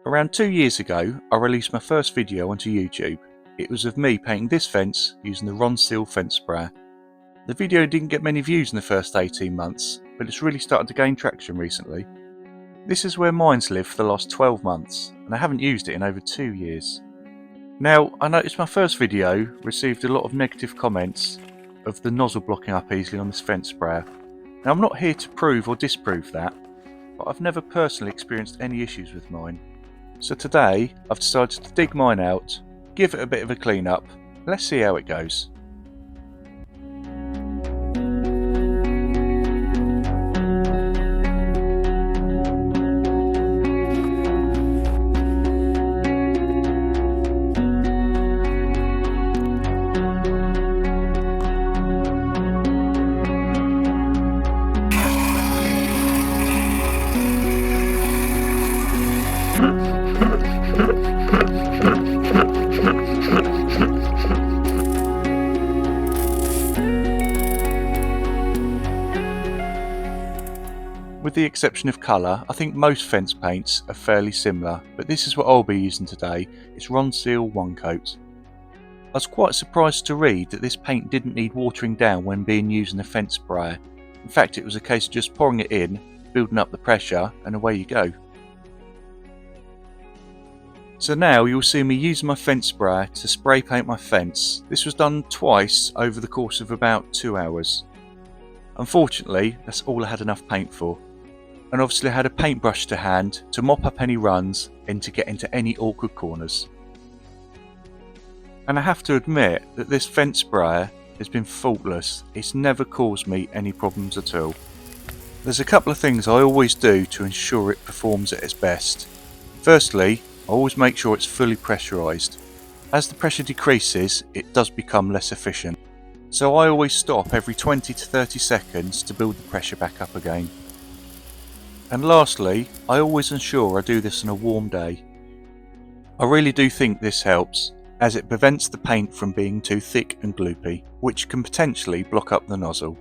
Around 2 years ago, I released my first video onto YouTube. It was of me painting this fence using the Ronseal fence sprayer. The video didn't get many views in the first 18 months, but it's really started to gain traction recently. This is where mine's lived for the last 12 months, and I haven't used it in over 2 years. Now, I noticed my first video received a lot of negative comments of the nozzle blocking up easily on this fence sprayer. Now, I'm not here to prove or disprove that, but I've never personally experienced any issues with mine. So today, I've decided to dig mine out, give it a bit of a clean up. Let's see how it goes. With the exception of colour, I think most fence paints are fairly similar, but this is what I'll be using today. It's Ronseal One Coat. I was quite surprised to read that this paint didn't need watering down when being used in a fence sprayer. In fact, it was a case of just pouring it in, building up the pressure, and away you go. So now you'll see me using my fence sprayer to spray paint my fence. This was done twice over the course of about 2 hours. Unfortunately, that's all I had enough paint for. And obviously I had a paintbrush to hand to mop up any runs and to get into any awkward corners. And I have to admit that this fence sprayer has been faultless. It's never caused me any problems at all. There's a couple of things I always do to ensure it performs at its best. Firstly, I always make sure it's fully pressurised. As the pressure decreases, it does become less efficient. So I always stop every 20 to 30 seconds to build the pressure back up again. And lastly, I always ensure I do this on a warm day. I really do think this helps, as it prevents the paint from being too thick and gloopy, which can potentially block up the nozzle.